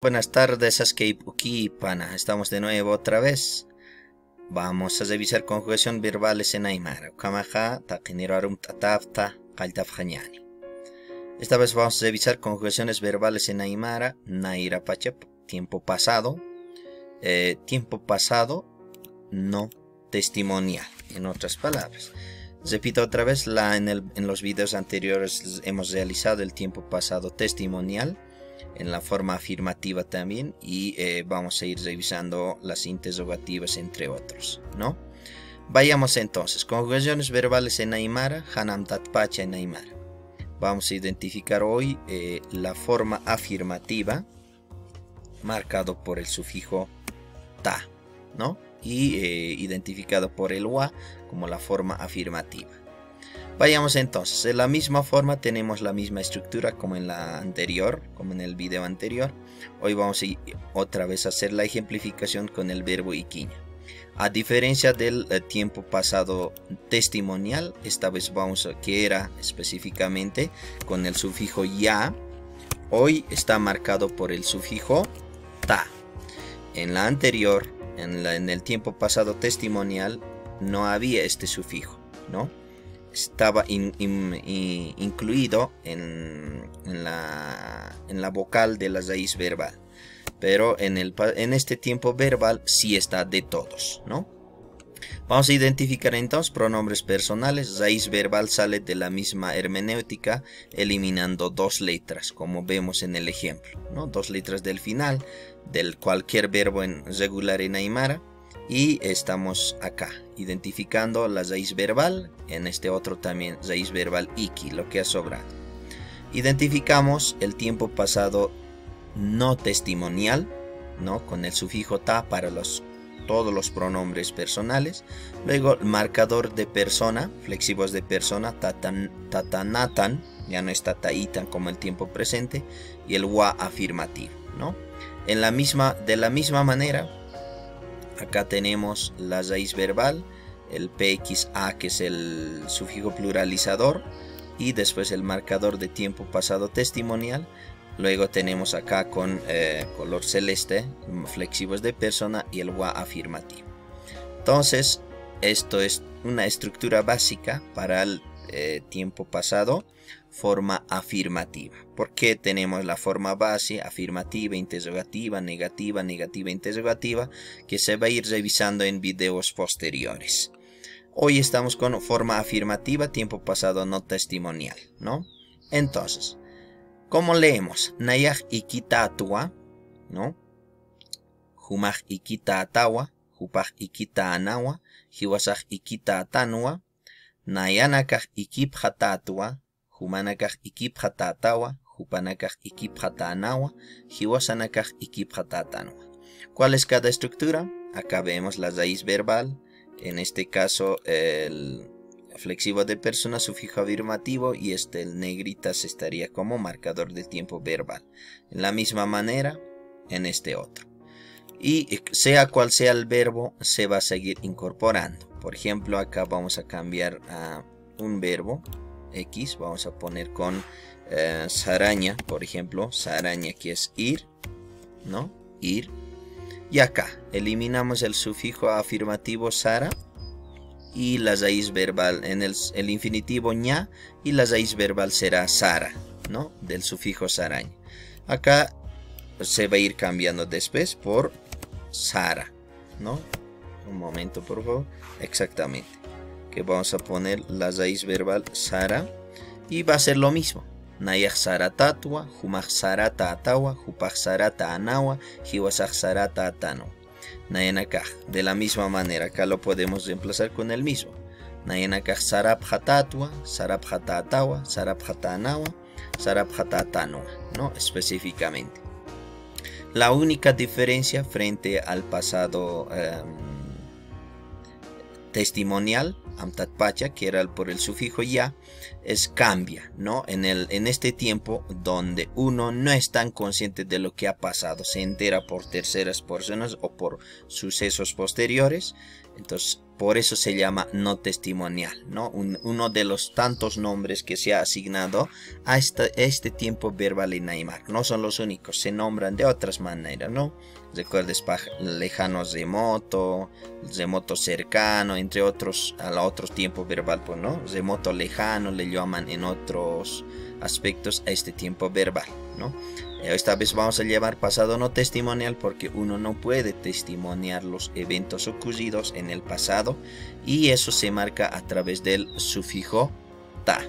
Buenas tardes, Escape Uki Pana. Estamos de nuevo otra vez. Vamos a revisar conjugación verbales en Aymara. Esta vez vamos a revisar conjugaciones verbales en Aymara. Naira Pachap, tiempo pasado no testimonial. En otras palabras, repito otra vez, en los videos anteriores hemos realizado el tiempo pasado testimonial en la forma afirmativa también, y vamos a ir revisando las interrogativas entre otros, ¿no? Vayamos entonces, conjugaciones verbales en Aymara, Hanam Tatpacha en Aymara. Vamos a identificar hoy la forma afirmativa marcado por el sufijo ta, ¿no? Y identificado por el wa como la forma afirmativa. Vayamos entonces, de la misma forma tenemos la misma estructura como en la anterior, como en el video anterior. Hoy vamos a otra vez a hacer la ejemplificación con el verbo iquiña. A diferencia del tiempo pasado testimonial, esta vez vamos a que era específicamente con el sufijo ya. Hoy está marcado por el sufijo ta. En la anterior, en el tiempo pasado testimonial, no había este sufijo, ¿no? Estaba incluido en la vocal de la raíz verbal, pero en este tiempo verbal sí está de todos, ¿no? Vamos a identificar entonces pronombres personales. Raíz verbal sale de la misma hermenéutica, eliminando dos letras, como vemos en el ejemplo, ¿no? Dos letras del final del cualquier verbo regular en Aymara. Y estamos acá identificando la raíz verbal, en este otro también raíz verbal iki, lo que ha sobrado. Identificamos el tiempo pasado no testimonial, ¿no? Con el sufijo ta para todos los pronombres personales. Luego el marcador de persona, flexivos de persona, tatanatan, ya no es tataitan como el tiempo presente, y el wa afirmativo, ¿no? De la misma manera, acá tenemos la raíz verbal, el pxa, que es el sufijo pluralizador, y después el marcador de tiempo pasado testimonial. Luego tenemos acá con color celeste, flexivos de persona y el wa afirmativo. Entonces, esto es una estructura básica para el tiempo pasado, forma afirmativa. ¿Por qué tenemos la forma base, afirmativa, interrogativa, negativa, negativa, interrogativa? Que se va a ir revisando en videos posteriores. Hoy estamos con forma afirmativa, tiempo pasado no testimonial, ¿no? Entonces, ¿cómo leemos? Nayaj ikita atua, ¿no? Humaj ikita atawa, hupaj ikita anawa, hiwasaj ikita atanua, nayanakaj ikipjata atua, humanakaj ikipjata atawa, hupanakaj ikipjata anawa, hiwasanakaj ikipjata atanua. ¿Cuál es cada estructura? Acá vemos la raíz verbal, en este caso el flexivo de persona, sufijo afirmativo, y el negritas estaría como marcador del tiempo verbal. En la misma manera en este otro. Y sea cual sea el verbo, se va a seguir incorporando. Por ejemplo, acá vamos a cambiar a un verbo X, vamos a poner con saraña, por ejemplo, saraña, que es ir, ¿no? Ir. Y acá eliminamos el sufijo afirmativo sara y la raíz verbal en el infinitivo ña, y la raíz verbal será sara, ¿no? Del sufijo saraña. Acá se va a ir cambiando después por sara, ¿no? Un momento, por favor. Exactamente. Que vamos a poner la raíz verbal sara y va a ser lo mismo. Nayaj saratatua, humaj sarata atawa, hupaj sarata anawa, hiwasaj sarata atano. Nayanakaj, de la misma manera, acá lo podemos reemplazar con el mismo. Nayanakaj sarap hatatua, sarap hatatawa, sarap hatanawa, sarap hatatanoa, ¿no? Específicamente. La única diferencia frente al pasado testimonial, amtatpacha, que era por el sufijo ya, cambia, ¿no? En este tiempo donde uno no es tan consciente de lo que ha pasado, se entera por terceras personas o por sucesos posteriores. Entonces por eso se llama no testimonial, ¿no? Uno de los tantos nombres que se ha asignado a este tiempo verbal en Aymara. No son los únicos, se nombran de otras maneras, ¿no? Recuerdes lejano remoto, remoto cercano, entre otros, a otros tiempo verbal, pues, ¿no? Remoto lejano le llaman en otros aspectos a este tiempo verbal, ¿no? Esta vez vamos a llevar pasado no testimonial porque uno no puede testimoniar los eventos ocurridos en el pasado y eso se marca a través del sufijo ta,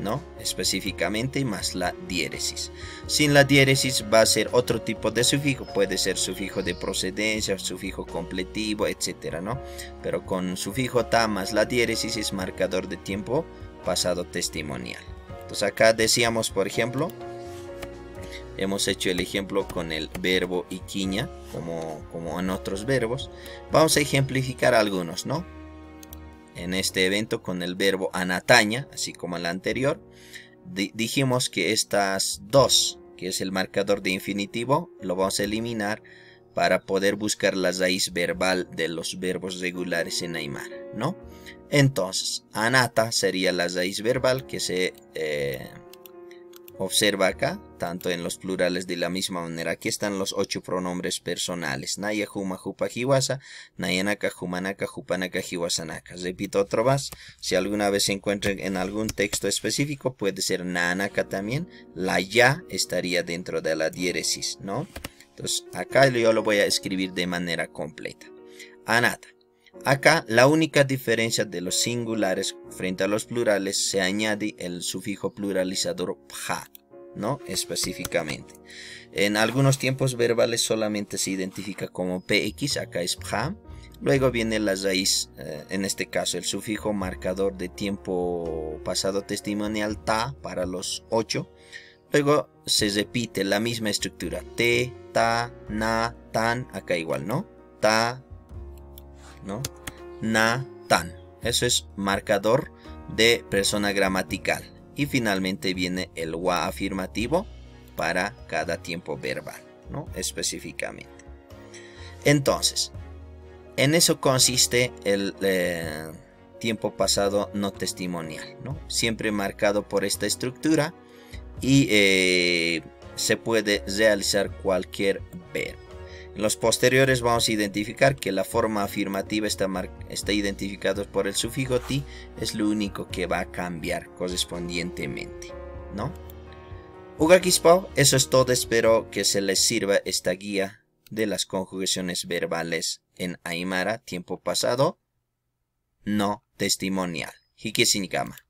¿no? Específicamente más la diéresis. Sin la diéresis va a ser otro tipo de sufijo, puede ser sufijo de procedencia, sufijo completivo, etcétera, ¿no? Pero con sufijo ta más la diéresis es marcador de tiempo pasado testimonial. Entonces acá decíamos, por ejemplo, hemos hecho el ejemplo con el verbo iquiña, como en otros verbos. Vamos a ejemplificar algunos, ¿no? En este evento con el verbo anataña, así como el anterior, dijimos que estas dos, que es el marcador de infinitivo, lo vamos a eliminar para poder buscar la raíz verbal de los verbos regulares en Aymara, ¿no? Entonces, anata sería la raíz verbal que se observa acá, tanto en los plurales de la misma manera. Aquí están los 8 pronombres personales. Naya, juma, jupa, jiwasa, nayanaka, jumanaka, jupanaka, jiwasanaka. Repito otro más. Si alguna vez se encuentran en algún texto específico, puede ser nanaka también. La ya estaría dentro de la diéresis, ¿no? Entonces, acá yo lo voy a escribir de manera completa. Anata. Acá la única diferencia de los singulares frente a los plurales se añade el sufijo pluralizador pja, ¿no? Específicamente. En algunos tiempos verbales solamente se identifica como px, acá es pja. Luego viene la raíz, en este caso el sufijo marcador de tiempo pasado testimonial ta para los 8. Luego se repite la misma estructura, te, ta, na, tan, acá igual, ¿no? Ta, ¿no? Na, tan. Eso es marcador de persona gramatical. Y finalmente viene el wa afirmativo para cada tiempo verbal, ¿no? Específicamente. Entonces, en eso consiste el tiempo pasado no testimonial, ¿no? Siempre marcado por esta estructura y se puede realizar cualquier verbo. En los posteriores vamos a identificar que la forma afirmativa está identificada por el sufijo ti, es lo único que va a cambiar correspondientemente, ¿no? Ugakispao, eso es todo, espero que se les sirva esta guía de las conjugaciones verbales en Aymara, tiempo pasado, no testimonial. Hikesinikama.